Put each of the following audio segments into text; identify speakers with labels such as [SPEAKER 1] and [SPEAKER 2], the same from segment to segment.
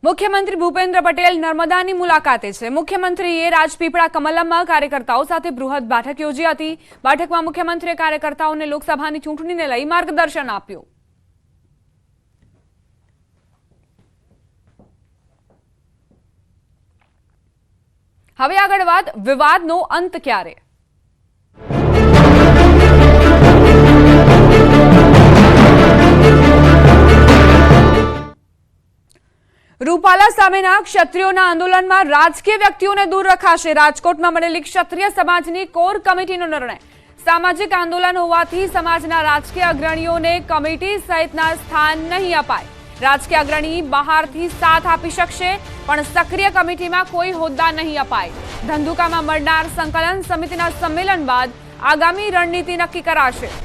[SPEAKER 1] મુખ્યમંત્રી ભૂપેન્દ્ર પટેલ નર્મદાની મુલાકાતે છે। મુખ્યમંત્રીએ રાજપીપળા કમલમમાં કાર્યકર્તાઓ સાથે બૃહદ બેઠક યોજી હતી। બેઠકમાં મુખ્યમંત્રીએ કાર્યકર્તાઓને લોકસભાની ચૂંટણીને લઈ માર્ગદર્શન આપ્યું। હવે આગળ વાત વિવાદનો અંત ક્યારે? રૂપાલા સામેના ક્ષત્રિયોના આંદોલનમાં રાજકીય વ્યક્તિઓને દૂર રખાશે। રાજકોટમાં મળેલી ક્ષત્રિય સમાજની કોર કમિટીનો નિર્ણય। સામાજિક આંદોલન હોવાથી સમાજના રાજકીય અગ્રણીઓને કમિટી સહિતના સ્થાન નહીં અપાય। રાજકીય અગ્રણી બહારથી સાથ આપી શકશે, પણ સક્રિય કમિટીમાં કોઈ હોદ્દા નહીં અપાય। ધંધુકામાં મળનાર સંકલન સમિતિના સંમેલન બાદ આગામી રણનીતિ નક્કી કરાશે।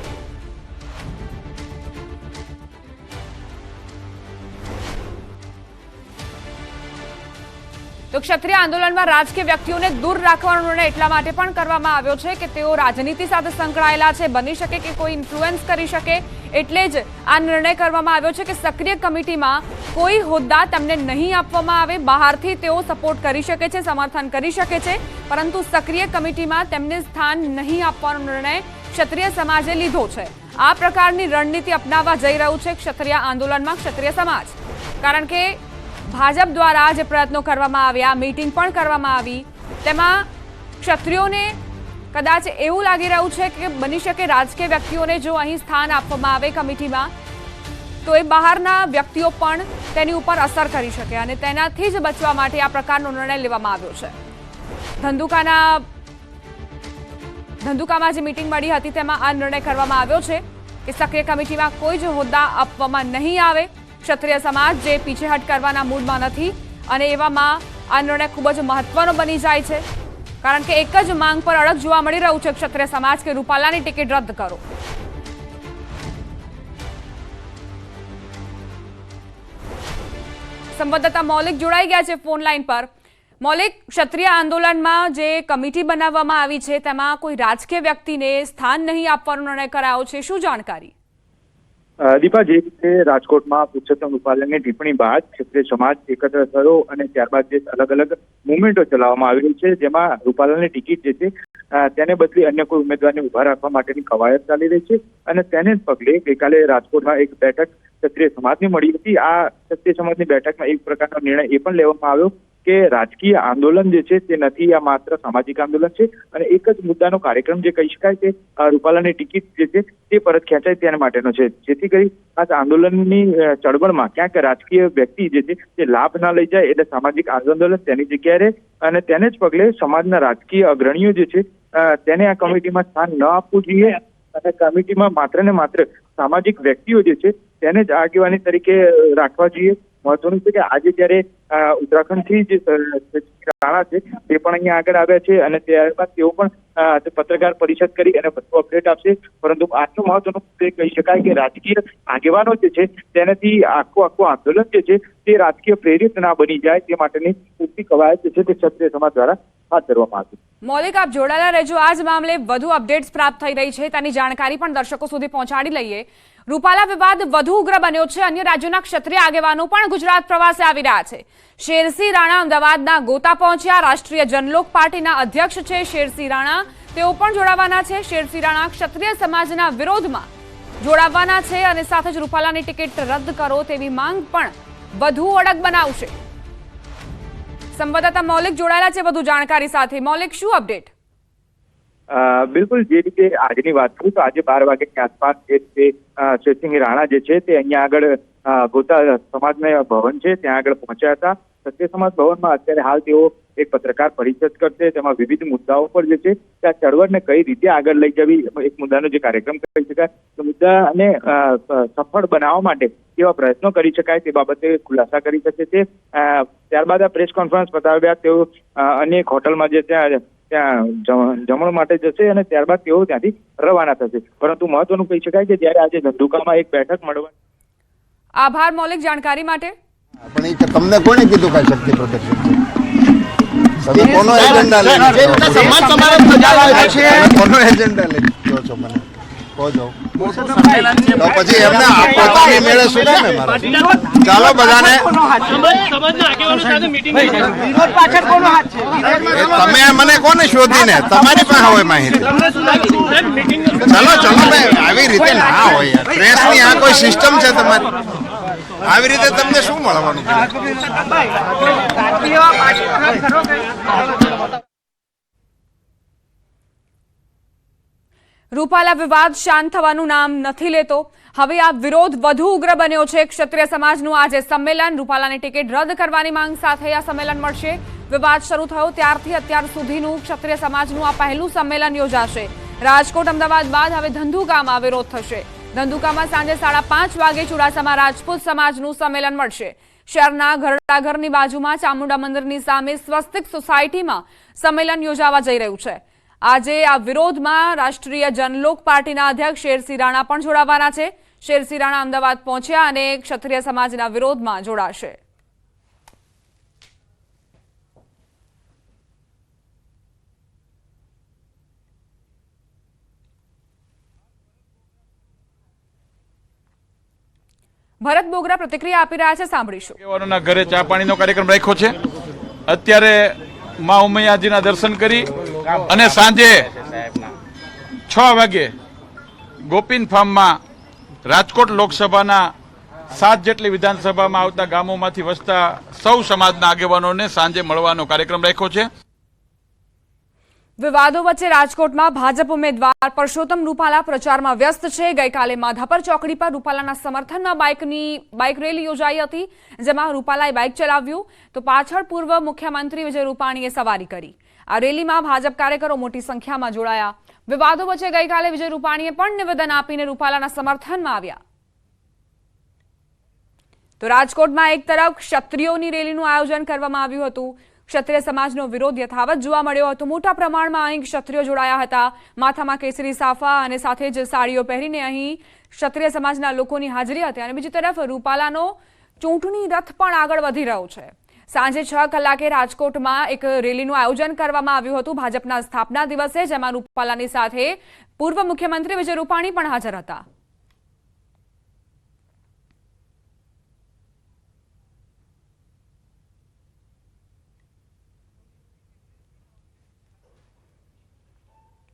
[SPEAKER 1] તો ક્ષત્રિય આંદોલનમાં રાજકીય વ્યક્તિઓને દૂર રાખવાનો નિર્ણય એટલા માટે પણ કરવામાં આવ્યો છે કે તેઓ રાજનીતિ સાથે સંકળાયેલા છે, બની શકે કે કોઈ ઇન્ફ્લુઅન્સ કરી શકે, એટલે જ આ નિર્ણય કરવામાં આવ્યો છે કે સક્રિય કમિટીમાં કોઈ હોદ્દા તેમને નહીં આપવામાં આવે। બહારથી તેઓ સપોર્ટ કરી શકે છે, સમર્થન કરી શકે છે, પરંતુ સક્રિય કમિટીમાં તેમને સ્થાન નહીં આપવાનો નિર્ણય ક્ષત્રિય સમાજે લીધો છે। આ પ્રકારની રણનીતિ અપનાવવા જઈ રહ્યું છે ક્ષત્રિય આંદોલનમાં ક્ષત્રિય સમાજ, કારણ કે ભાજપ દ્વારા જે પ્રયત્નો કરવામાં આવ્યા, મીટિંગ પણ કરવામાં આવી, તેમાં ક્ષત્રિયોને કદાચ એવું લાગી રહ્યું છે કે બની શકે રાજકીય વ્યક્તિઓને જો અહીં સ્થાન આપવામાં આવે કમિટીમાં, તો એ બહારના વ્યક્તિઓ પણ તેની ઉપર અસર કરી શકે, અને તેનાથી જ બચવા માટે આ પ્રકારનો નિર્ણય લેવામાં આવ્યો છે। ધંધુકામાં જે મીટિંગ મળી હતી તેમાં આ નિર્ણય કરવામાં આવ્યો છે કે સક્રિય કમિટીમાં કોઈ જ હોદ્દા આપવામાં નહીં આવે। ક્ષત્રિય સમાજ જે પીછેહટ કરવાના મૂડમાં નથી, અને એવામાં આ નિર્ણય ખૂબ જ મહત્વનો બની જાય છે, કારણ કે એક જ માંગ પર અડગ જોવા મળી રહ્યું છે ક્ષત્રિય સમાજ કે રૂપાલાની ટિકિટ રદ કરો। સંવાદદાતા મૌલિક જોડાઈ ગયા છે ફોન લાઈન પર। મૌલિક, ક્ષત્રિય આંદોલનમાં જે કમિટી બનાવવામાં આવી છે તેમાં કોઈ રાજકીય વ્યક્તિને સ્થાન નહીં આપવાનો નિર્ણય કરાયો છે, શું જાણકારી?
[SPEAKER 2] દીપા, જે રીતે રાજકોટમાં પુરુષોત્તમ રૂપાલાની ટિપ્પણી બાદ ક્ષત્રિય સમાજ એકત્ર થયો અને ત્યારબાદ જે અલગ અલગ મુવમેન્ટો ચલાવવામાં આવી રહી છે, જેમાં રૂપાલાની ટિકિટ જે છે તેને બદલે અન્ય કોઈ ઉમેદવારને ઉભા રાખવા માટેની કવાયત ચાલી રહી છે, અને તેને જ પગલે ગઈકાલે રાજકોટમાં એક બેઠક ક્ષત્રિય સમાજની મળી હતી। આ ક્ષત્રિય સમાજની બેઠકમાં એક પ્રકારનો નિર્ણય એ પણ લેવામાં આવ્યો કે રાજકીય આંદોલન જે છે તે નથી, આ માત્ર સામાજિક આંદોલન છે, અને એક જ મુદ્દાનો કાર્યક્રમ જે કહી શકાય તે રૂપાલાની ટિકિટ જે છે તે પરત ખેંચાય તેના માટેનો છે, જેથી કરી આ આંદોલનની ચળવળમાં ક્યાંક રાજકીય વ્યક્તિ જે છે તે લાભ ના લઈ જાય, એટલે સામાજિક આંદોલન તેની જગ્યાએ રહે, અને તેને જ પગલે સમાજના રાજકીય અગ્રણીઓ જે છે તેને આ કમિટીમાં સ્થાન ન આપવું જોઈએ, અને કમિટીમાં માત્ર ને માત્ર સામાજિક વ્યક્તિઓ જે છે તેને જ આગેવાની તરીકે રાખવા જોઈએ। મહત્વનું છે કે આજે જ્યારે ઉત્તરાખંડથી જે રાણા છે તે પણ અહીંયા આગળ આવ્યા છે, અને ત્યારબાદ તેઓ પણ પત્રકાર પરિષદ કરી અને વધુ અપડેટ આપશે, પરંતુ આટલું મહત્વનું તે કહી શકાય કે રાજકીય આગેવાનો જે છે તેનાથી આખું આંદોલન જે છે તે રાજકીય પ્રેરિત ના બની જાય તે માટેની પૂરતી કવાયત જે છે તે ક્ષત્રિય સમાજ દ્વારા હાથ ધરવામાં આવી।
[SPEAKER 1] મૌલિક, આપ જોડાયેલા રહેજો, આ જ મામલે વધુ અપડેટ્સ પ્રાપ્ત થઈ રહી છે, તેની જાણકારી પણ દર્શકો સુધી પહોંચાડી લઈએ। રૂપાલા વિવાદ વધુ ઉગ્ર બન્યો છે, અન્ય રાજ્યોના ક્ષત્રિય આગેવાનો પણ ગુજરાત પ્રવાસે આવી રહ્યા છે। શેરસિંહ રાણા અમદાવાદના ગોતા પહોંચ્યા। રાષ્ટ્રીય જનલોક પાર્ટીના અધ્યક્ષ છે શેરસિંહ રાણા, તેઓ પણ જોડાવાના છે। શેરસિંહ રાણા ક્ષત્રિય સમાજના વિરોધમાં જોડાવાના છે, અને સાથે જ રૂપાલાની ટિકિટ રદ કરો તેવી માંગ પણ વધુ અડગ બનાવશે। સંવાદદાતા મૌલિક જોડાયેલા છે વધુ જાણકારી સાથે। મૌલિક, શું અપડેટ?
[SPEAKER 2] બિલકુલ, જે રીતે આજની વાત કરું તો આજે 12 વાગ્યાની આસપાસ જે શેરસિંહ રાણા જે છે તે અહીંયા આગળ ગોતા સમાજના ભવન છે ત્યાં આગળ પહોંચ્યા હતા। ક્ષત્રિય સમાજ ભવનમાં અત્યારે હાલ તેઓ એક પત્રકાર પરિષદ કરશે, તેમાં વિવિધ મુદ્દાઓ પર જે છે ત્યાં ચળવળને કઈ રીતે આગળ લઈ જવી, એક મુદ્દાનો જે કાર્યક્રમ કહી શકાય, તો મુદ્દાને સફળ બનાવવા માટે કેવા પ્રયત્નો કરી શકાય તે બાબતે ખુલાસા કરી શકે છે। ત્યારબાદ આ પ્રેસ કોન્ફરન્સ પતાવ્યા તેઓ અન્ય એક હોટલમાં જે ત્યાં જમણ માટે જશે, અને ત્યારબાદ તેઓ ત્યાંથી રવાના થશે, પરંતુ મહત્વનું કહી શકાય કે જ્યારે આજે ધંધુકામાં એક બેઠક મળવા।
[SPEAKER 1] આભાર મૌલિક જાણકારી માટે।
[SPEAKER 3] પણ એ તમને કોણે કીધું કે શક્તિ પ્રોટેક્શન તમે કોનો એજન્ડા લઈને સમાજ તમારો પ્રજા આવે છે, કોનો એજન્ડા લઈને છો મને કહો જાઓ. તો પછી એમને પોતાની મેળે શું કામ એ મારે? ચાલો બધાને તમે મને કોને શોધીને તમારી પાસે હોય માહિતી. ચલો ચલો ભાઈ, આવી રીતે ના હોય યાર. પ્રેસની આ કોઈ સિસ્ટમ છે તમારી? આવી રીતે તમને શું મળવાનું?
[SPEAKER 1] રૂપાલા વિવાદ શાંત થવાનું નામ નથી લેતો. હવે આ વિરોધ વધુ ઉગ્ર બન્યો છે. ક્ષત્રિય સમાજનું આજે સંમેલન, રૂપાલાની ટિકિટ રદ કરવાની માંગ સાથે આ સંમેલન મળશે. વિવાદ શરૂ થયો ત્યારથી અત્યાર સુધીનું ક્ષત્રિય સમાજનું આ પહેલું સંમેલન યોજાશે. રાજકોટ, અમદાવાદ બાદ હવે ધંધુકામાં વિરોધ થશે. ધંધુકામાં સાંજે 5:30 વાગે ચુડાસમા રાજપૂત સમાજનું સંમેલન મળશે. શહેરના ઘરડાઘરની બાજુમાં ચામુંડા મંદિરની સામે સ્વસ્તિક સોસાયટીમાં સંમેલન યોજાવા જઈ રહ્યું છે. આજે આ વિરોધમાં રાષ્ટ્રીય જનલોક પાર્ટીના અધ્યક્ષ શેરસિંહ રાણા પણ જોડાવાના છે. શેરસિંહ રાણા અમદાવાદ પહોંચ્યા અને ક્ષત્રિય સમાજના વિરોધમાં જોડાશે. ભરત બોગરા પ્રતિક્રિયા આપી રહ્યા છે, સાંભળીશું.
[SPEAKER 4] આગેવાનોના ઘરે ચા પાણીનો કાર્યક્રમ રાખ્યો છે. અત્યારે માં ઉમૈયાજીના દર્શન કરી અને સાંજે 6 વાગે ગોપીન ફાર્મમાં રાજકોટ લોકસભાના 7 જેટલી વિધાનસભામાં આવતા ગામોમાંથી વસતા સૌ સમાજના આગેવાનોને સાંજે મળવાનો કાર્યક્રમ રાખ્યો છે.
[SPEAKER 1] વિવાદો વચ્ચે રાજકોટમાં ભાજપ ઉમેદવાર પરસોત્તમ રૂપાલા પ્રચારમાં વ્યસ્ત છે. ગઈકાલે માધાપર ચોકડી પર રૂપાલાના સમર્થનમાં બાઇક રેલી યોજાઈ હતી, જેમાં રૂપાલાએ બાઇક ચલાવ્યું તો પાછળ પૂર્વ મુખ્યમંત્રી વિજય રૂપાણીએ સવારી કરી. આ રેલીમાં ભાજપ કાર્યકરો મોટી સંખ્યામાં જોડાયા. વિવાદો વચ્ચે ગઈકાલે વિજય રૂપાણીએ પણ નિવેદન આપીને રૂપાલાના સમર્થનમાં આવ્યા. તો રાજકોટમાં એક તરફ ક્ષત્રિયોની રેલીનું આયોજન કરવામાં આવ્યું હતું. ક્ષત્રિય સમાજનો વિરોધ યથાવત જોવા મળ્યો હતો. મોટા પ્રમાણમાં અહીં ક્ષત્રિયો જોડાયા હતા. માથામાં કેસરી સાફા અને સાથે જ સાડીઓ પહેરીને અહીં ક્ષત્રિય સમાજના લોકોની હાજરી હતી. અને બીજી તરફ રૂપાલાનો ચૂંટણી રથ પણ આગળ વધી રહ્યો છે. સાંજે 6 કલાકે રાજકોટમાં એક રેલીનું આયોજન કરવામાં આવ્યું હતું ભાજપના સ્થાપના દિવસે, જેમાં રૂપાલાની સાથે પૂર્વ મુખ્યમંત્રી વિજય રૂપાણી પણ હાજર હતા.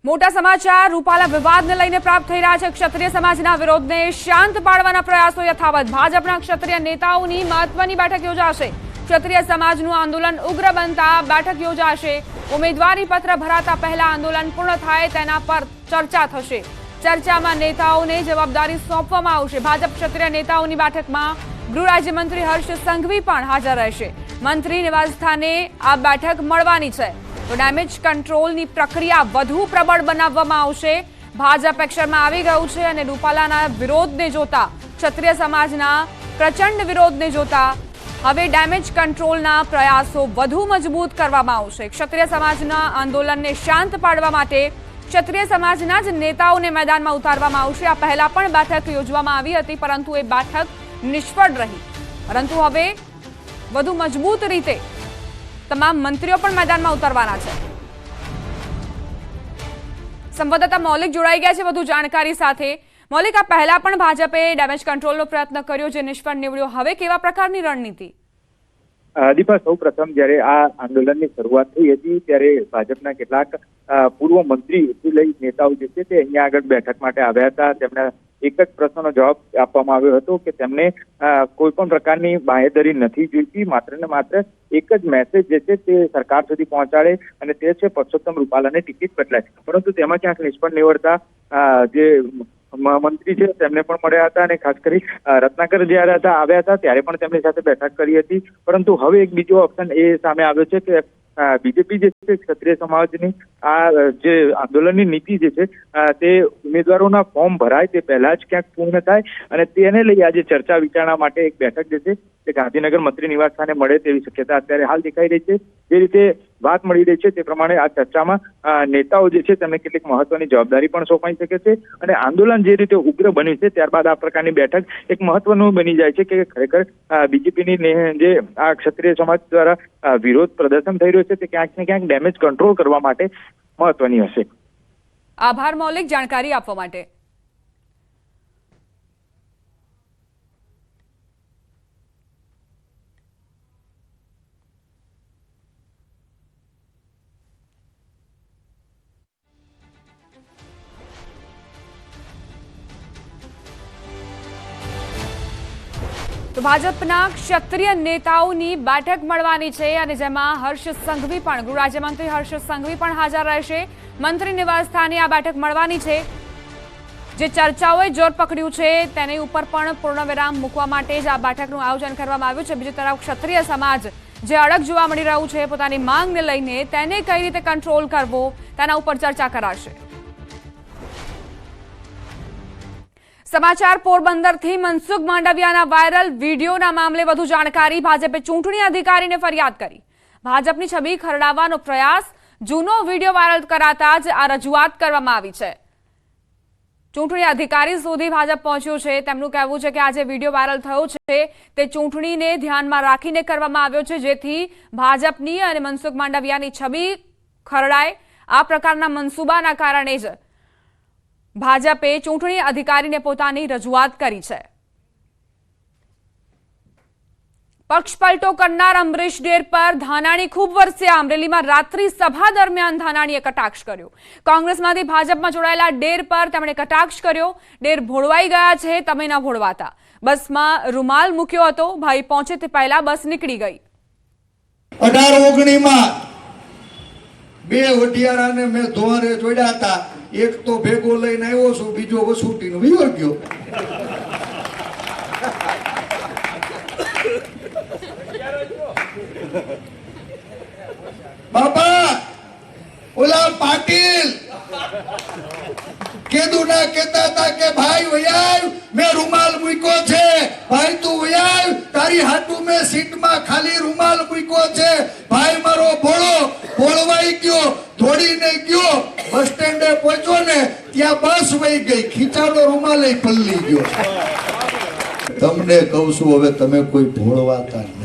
[SPEAKER 1] મોટા સમાચાર રૂપાલા વિવાદને લઈને પ્રાપ્ત થઈ રહ્યા છે. ક્ષત્રિય સમાજના વિરોધને શાંત પાડવાના પ્રયાસો યથાવત. ભાજપના ક્ષત્રિય નેતાઓની મહત્વની બેઠક યોજાશે. ક્ષત્રિય સમાજનું આંદોલન ઉગ્ર બનતા બેઠક યોજાશે. ઉમેદવારી પત્ર ભરાતા પહેલા આંદોલન પૂર્ણ થાય તેના પર ચર્ચા થશે. ચર્ચામાં નેતાઓને જવાબદારી સોંપવામાં આવશે. ભાજપ ક્ષત્રિય નેતાઓની બેઠકમાં ગૃહ રાજ્યમંત્રી હર્ષ સંઘવી પણ હાજર રહેશે. મંત્રી નિવાસસ્થાને આ બેઠક મળવાની છે. તો ડેમેજ કંટ્રોલની પ્રક્રિયા વધુ પ્રબળ બનાવવામાં આવશે. ભાજપ એક્શનમાં આવી ગયું છે અને રૂપાલાના વિરોધને જોતા, ક્ષત્રિય સમાજના પ્રચંડ વિરોધને જોતા હવે ડેમેજ કંટ્રોલના પ્રયાસો વધુ મજબૂત કરવામાં આવશે. ક્ષત્રિય સમાજના આંદોલનને શાંત પાડવા માટે ક્ષત્રિય સમાજના જ નેતાઓને મેદાનમાં ઉતારવામાં આવશે. આ પહેલા પણ બેઠક યોજવામાં આવી હતી, પરંતુ એ બેઠક નિષ્ફળ રહી. પરંતુ હવે વધુ મજબૂત રીતે તમામ મંત્રીઓ પણ મેદાનમાં ઉતરવાના છે. સંવાદદાતા મૌલિક જોડાઈ ગયા છે વધુ જાણકારી સાથે. મૌલિક, આ પહેલા પણ ભાજપે ડેમેજ કંટ્રોલનો પ્રયત્ન કર્યો, જે નિષ્ફળ નીવડ્યો. હવે કેવા પ્રકારની રણનીતિ?
[SPEAKER 2] દીપા, સૌ પ્રથમ જયારે આ આંદોલનની શરૂઆત થઈ હતી ત્યારે ભાજપના કેટલાક પૂર્વ મંત્રી લઈ નેતાઓ જે છે તે અહીંયા આગળ બેઠક માટે આવ્યા હતા. તેમના એક જ પ્રશ્નનો જવાબ આપવામાં આવ્યો હતો કે તેમને કોઈ પણ પ્રકારની બાંહેધરી નથી જોઈતી. માત્ર ને માત્ર એક જ મેસેજ જે છે તે સરકાર સુધી પહોંચાડે અને તે છે પરસોત્તમ રૂપાલાને ટિકિટ બદલાય. પરંતુ તેમાં ક્યાંક નિષ્ફળ નીવડતા જે મંત્રી છે તેમને પણ મળ્યા હતા અને ખાસ કરી રત્નાકર જયારે આવ્યા હતા ત્યારે પણ તેમની સાથે બેઠક કરી હતી. પરંતુ હવે એક બીજો ઓપ્શન એ સામે આવ્યો છે કે બીજેપી જે છે ક્ષત્રિય સમાજની આ જે આંદોલનની નીતિ જે છે તે ઉમેદવારોના ફોર્મ ભરાય તે પહેલા જ ક્યાંક પૂર્ણ થાય અને તેને લઈ આજે ચર્ચા વિચારણા માટે એક બેઠક જે છે તે ગાંધીનગર મંત્રી નિવાસ સ્થાને મળે તેવી શક્યતા અત્યારે હાલ દેખાઈ રહી છે. જે રીતે વાત મળી રહી છે તે પ્રમાણે આ ચર્ચામાં નેતાઓ જે છે તેમને કેટલીક મહત્વની જવાબદારી પણ સોંપાઈ શકે છે અને આંદોલન જે રીતે ઉગ્ર બન્યું છે ત્યારબાદ આ પ્રકારની બેઠક એક મહત્વનું બની જાય છે કે ખરેખર બીજેપીની જે આ ક્ષત્રિય સમાજ દ્વારા વિરોધ પ્રદર્શન થઈ રહ્યું છે તે ક્યાંક ને ક્યાંક ડેમેજ કંટ્રોલ કરવા માટે મહત્વની હશે.
[SPEAKER 1] આભાર મૌલિક, જાણકારી આપવા માટે. તો ભાજપના ક્ષત્રિય નેતાઓની બેઠક મળવાની છે અને જેમાં હર્ષ સંઘવી પણ ગૃહ રાજ્યમંત્રી હર્ષ સંઘવી પણ હાજર રહેશે. મંત્રી નિવાસ સ્થાને આ બેઠક મળવાની છે. જે ચર્ચાઓએ જોર પકડ્યું છે તેની ઉપર પણ પૂર્ણવિરામ મૂકવા માટે જ આ બેઠકનું આયોજન કરવામાં આવ્યું છે. બીજી તરફ ક્ષત્રિય સમાજ જે અડગ જોવા મળી રહ્યું છે પોતાની માંગને લઈને તેને કઈ રીતે કંટ્રોલ કરવો તેના ઉપર ચર્ચા કરાશે. સમાચાર પોરબંદરથી મનસુખ માંડવિયાના વાયરલ વિડીયોના મામલે વધુ જાણકારી. ભાજપે ચૂંટણી અધિકારીને ફરિયાદ કરી. ભાજપની છબી ખરડાવવાનો પ્રયાસ. જૂનો વિડીયો વાયરલ કરાતા જ આ રજૂઆત કરવામાં આવી છે. ચૂંટણી અધિકારી સુધી ભાજપ પહોંચ્યું છે. તેમનું કહેવું છે કે આ જે વિડીયો વાયરલ થયો છે તે ચૂંટણીને ધ્યાનમાં રાખીને કરવામાં આવ્યો છે, જેથી ભાજપની અને મનસુખ માંડવિયાની છબી ખરડાય. આ પ્રકારના મનસૂબાના કારણે જ ભાજપે ચૂંટણી અધિકારીને પોતાની રજૂઆત કરી છે. પક્ષપલટો કરનાર અમરીશ ડેર પર ધાનાણી ખૂબ વરસ્યા. અમરેલીમાં રાત્રિ સભા દરમિયાન ધાનાણીએ કટાક્ષ કર્યો. કોંગ્રેસમાંથી ભાજપમાં જોડાયેલા ડેર પર તેમણે કટાક્ષ કર્યો. ડેર ભોળવાઈ ગયા છે, તમે ન ભોળવાતા. બસમાં રૂમાલ મૂક્યો હતો. ભાઈ પહોંચે તે પહેલા બસ નીકળી ગઈ.
[SPEAKER 5] 18-19 બે વઢિયારાને મેં ધોવારે જોડ્યા હતા. એક તો ભેગો લઈને આવ્યો છું, બીજો વસુટીનો વિયો ગયો. બાપા ઓલા પાટીલ કેદુના કહેતા હતા કે ભાઈ વયાવ મેં રૂમાલ મૂક્યો છે, ભાઈ તું વયાવ તારી હાટુ મેં સીટમાં ખાલી રૂમાલ મૂક્યો છે. ભાઈ મારો ભોળવાઈ ગયો, દોડીને ગયો, બસ સ્ટેન્ડે પહોંચ્યો ને ત્યાં બસ વહી ગઈ, ખીચાનો રૂમાલ પલ્લી ગયો. તમને કહું છું હવે તમે કોઈ ભોળવાતા નહીં.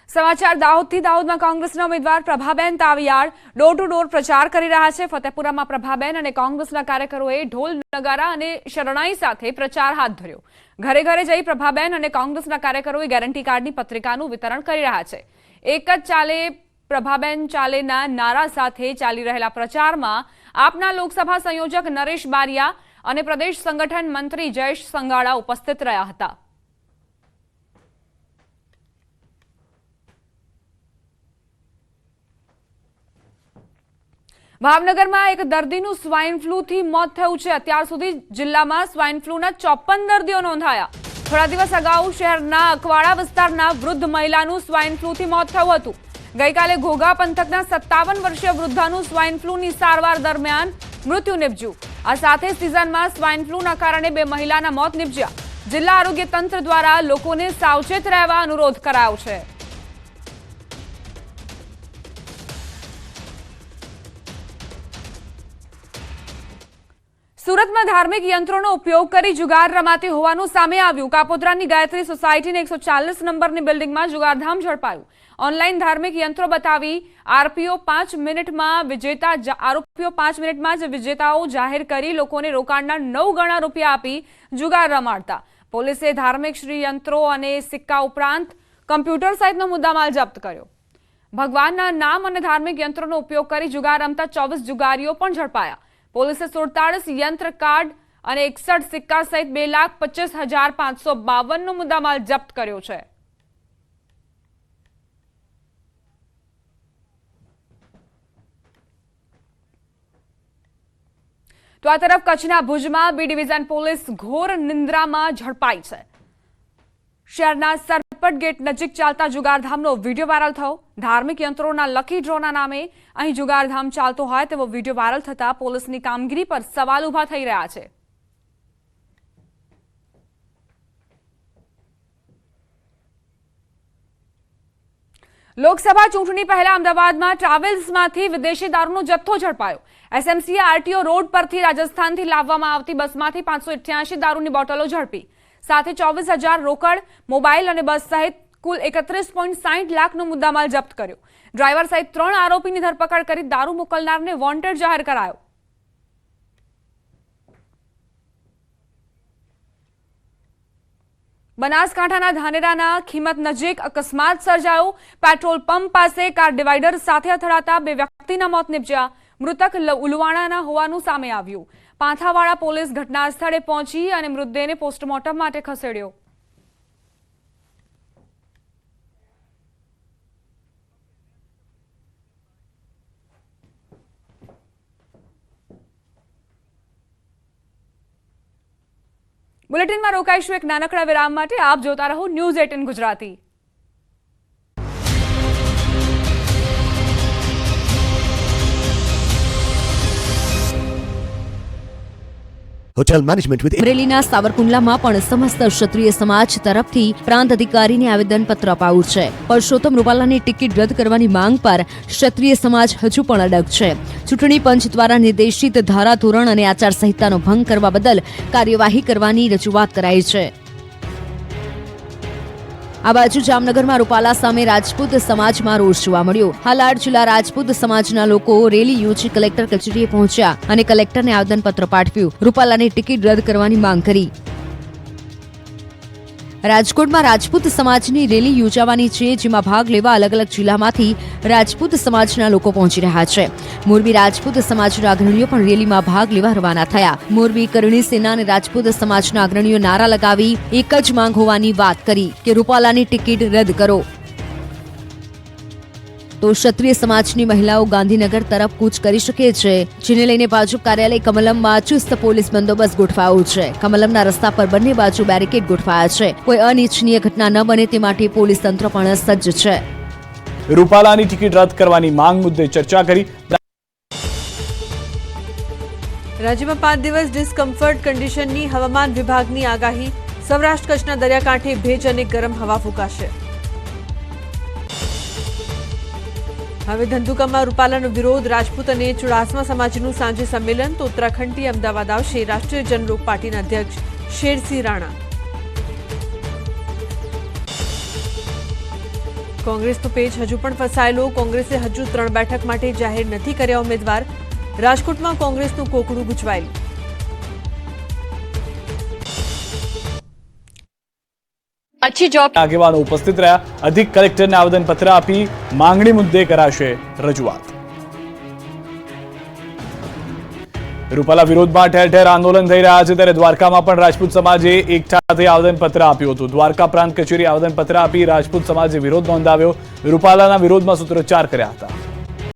[SPEAKER 1] સમાચાર દાહોદથી. દાહોદમાં કોંગ્રેસના ઉમેદવાર Prabhaben Taviyad door to door પ્રચાર કરી રહ્યા છે. ફતેપુરામાં પ્રભાબેન અને કોંગ્રેસના કાર્યકરોએ ઢોલ નગારા અને શરણાઈ સાથે પ્રચાર હાથ ધર્યો. ઘરે ઘરે જઈ પ્રભાબેન અને કોંગ્રેસના કાર્યકરોએ ગેરંટી કાર્ડની પત્રિકાનું વિતરણ કરી રહ્યા છે. એક જ ચાલે પ્રભાબેન ચાલેના નારા સાથે ચાલી રહેલા પ્રચારમાં આપના લોકસભા સંયોજક નરેશ બારિયા અને પ્રદેશ સંગઠન મંત્રી જયેશ સંઘાડા ઉપસ્થિત રહ્યા હતા. ભાવનગરમાં એક દર્દીનું સ્વાઇન ફ્લૂથી મોત થયું છે. અત્યાર સુધી જિલ્લામાં સ્વાઇન ફ્લૂના 54 દર્દીઓ નોંધાયા. થોડા દિવસ અગાઉ શહેરના અકવાડા વિસ્તારના વૃદ્ધ મહિલાનું સ્વાઇન ફ્લૂથી મોત થયું હતું. ગઈકાલે ઘોઘા પંથકના 57 વર્ષીય વૃદ્ધાનું સ્વાઇન ફ્લૂની સારવાર દરમિયાન મૃત્યુ નિપજ્યું. આ સાથે સિઝનમાં સ્વાઇન ફ્લૂના કારણે 2 મહિલાના મોત નિપજ્યા. જિલ્લા આરોગ્ય તંત્ર દ્વારા લોકોને સાવચેત રહેવા અનુરોધ કરાયો છે. સુરતમાં ધાર્મિક યંત્રોનો ઉપયોગ કરી જુગાર રમાતી હોવાનું સામે આવ્યું. કાપોદ્રાની ગાયત્રી સોસાયટીની 140 નંબરની બિલ્ડિંગમાં જુગારધામ ઝડપાયું. ઓનલાઈન ધાર્મિક યંત્રો બતાવી આરોપીઓ 5 મિનિટમાં જ વિજેતાઓ જાહેર કરી લોકોને રોકાણના 9 ગણા રૂપિયા આપી જુગાર રમાડતા. પોલીસે ધાર્મિક શ્રી યંત્રો અને સિક્કા ઉપરાંત કમ્પ્યુટર સહિતનો મુદ્દામાલ જપ્ત કર્યો. ભગવાનના નામ અને ધાર્મિક યંત્રોનો ઉપયોગ કરી જુગાર રમતા 24 જુગારીઓ પણ ઝડપાયા. પોલીસે 47 યંત્ર કાર્ડ અને 61 સિક્કા સહિત 2,25,552 નો મુદ્દામાલ જપ્ત કર્યો છે. તો આ તરફ કચ્છના ભુજમાં બી ડિવિઝન પોલીસ ઘોર નિંદ્રામાં ઝડપાઈ છે. શહેરના સરપટ ગેટ નજીક ચાલતા જુગારધામનો વિડીયો વાયરલ થયો. ધાર્મિક યંત્રોના લકી ડ્રોના નામે અહીં જુગારધામ ચાલતો હોય તેવો વિડીયો વાયરલ થતા પોલીસની કામગીરી પર સવાલ ઉભા થઈ રહ્યા છે. લોકસભા ચૂંટણી પહેલા અમદાવાદમાં ટ્રાવેલ્સમાંથી વિદેશી દારૂનો જથ્થો ઝડપાયો. એસએમસીએ આરટીઓ રોડ પરથી રાજસ્થાનથી લાવવામાં આવતી બસમાંથી 588 દારૂની બોટલો ઝડપી. સાથે 24,000 રોકડ, મોબાઈલ અને બસ સહિત કુલ 31.60 લાખનો મુદ્દામાલ જપ્ત કર્યો. ડ્રાઈવર સહિત 3 આરોપીની ધરપકડ કરી દારૂ મોકલનારને વોન્ટેડ જાહેર કરાયો. બનાસકાંઠાના ધાનેરાના ખીમત નજીક અકસ્માત સર્જાયો. પેટ્રોલ પંપ પાસે કાર ડિવાઈડર સાથે અથડાતા 2 વ્યક્તિના મોત નિપજ્યા. મૃતક ઉલવાણાના હોવાનું સામે આવ્યું. પાંથાવાડા પોલીસ ઘટના સ્થળે પહોંચી અને મૃતદેહને પોસ્ટમોર્ટમ માટે ખસેડ્યો. બુલેટિનમાં રોકાઈશું એક નાનકડા વિરામ માટે. આપ જોતા રહો news 18 Gujarati.
[SPEAKER 6] Hotel management with
[SPEAKER 7] અમરેલીના સાવરકુંડલામાં પણ સમસ્ત ક્ષત્રિય સમાજ તરફથી પ્રાંત અધિકારીને આવેદનપત્ર અપાયું છે. પરસોત્તમ રૂપાલાની ટિકિટ રદ કરવાની માંગ પર ક્ષત્રિય સમાજ હજુ પણ અડગ છે. ચૂંટણી પંચ દ્વારા નિર્દેશિત ધારાધોરણ અને આચારસંહિતાનો ભંગ કરવા બદલ કાર્યવાહી કરવાની રજૂઆત કરાઈ છે. આ બાજુ જામનગરમાં રૂપાલા સામે રાજપૂત સમાજમાં રોષ જોવા મળ્યો. હાલાડ જિલ્લા રાજપૂત સમાજના લોકો રેલી યોજી કલેક્ટર કચેરીએ પહોંચ્યા અને કલેક્ટરને આવેદનપત્ર પાઠવ્યું. રૂપાલાની ટિકિટ રદ કરવાની માંગ કરી. રાજકોટમાં રાજપૂત સમાજની રેલી યોજાવાની છે, જેમાં ભાગ લેવા અલગ અલગ જિલ્લામાંથી રાજપૂત સમાજના લોકો પહોંચી રહ્યા છે. મોરબી રાજપૂત સમાજના અગ્રણીઓ પણ રેલીમાં ભાગ લેવા રવાના થયા. મોરબી કરણી સેના અને રાજપૂત સમાજના અગ્રણીઓ નારા લગાવી એક જ માંગ હોવાની વાત કરી કે રૂપાલાની ટિકિટ રદ કરો. તો ક્ષત્રિય સમાજની મહિલાઓ ગાંધીનગર તરફ કૂચ કરી શકે છે, જેને લઈને ભાજપ કાર્યાલય કમલમમાં ચુસ્ત પોલીસ બંદોબસ્ત ગોઠવાયો છે. કમલમના રસ્તા પર બંને બાજુ બેરિકેડ ગોઠવાયા છે. કોઈ અનિચ્છનીય ઘટના ન બને તે માટે પોલીસ તંત્ર પણ સજ્જ છે.
[SPEAKER 8] રૂપાલાની ટિકિટ રદ કરવાની માંગ મુદ્દે ચર્ચા કરી.
[SPEAKER 9] રાજ્યમાં 5 દિવસ ડિસ્કમ્ફર્ટ કન્ડિશનની હવામાન વિભાગની આગાહી. સૌરાષ્ટ્ર કચ્છના દરિયાકાંઠે ભેજ અને ગરમ હવા ફૂંકાશે. હવે ધંધુકામાં રૂપાલાનો વિરોધ. રાજપૂત અને ચુડાસમા સમાજનું સાંજે સંમેલન. તો ઉત્તરાખંડથી અમદાવાદ આવશે રાષ્ટ્રીય જનલોક પાર્ટીના અધ્યક્ષ શેરસિંહ રાણા. કોંગ્રેસનો પેજ હજુ પણ ફસાયેલો. કોંગ્રેસે હજુ 3 બેઠક માટે જાહેર નથી કર્યા ઉમેદવાર. રાજકોટમાં કોંગ્રેસનું કોકડું ગૂંચવાયેલું.
[SPEAKER 8] આગેવાનો ઉપસ્થિત રહ્યા. અધિક કલેક્ટરને આવેદનપત્ર આપી માંગણી મુદ્દે કરાશે રજૂઆત. રૂપાલા વિરોધમાં ઠેર ઠેર આંદોલન થઈ રહ્યા છે, ત્યારે દ્વારકામાં પણ રાજપૂત સમાજે એકઠા થઈ આવેદનપત્ર આપ્યું હતું. દ્વારકા પ્રાંત કચેરી આવેદનપત્ર આપી રાજપૂત સમાજે વિરોધ નોંધાવ્યો. રૂપાલાના વિરોધમાં સૂત્રોચ્ચાર કર્યા હતા.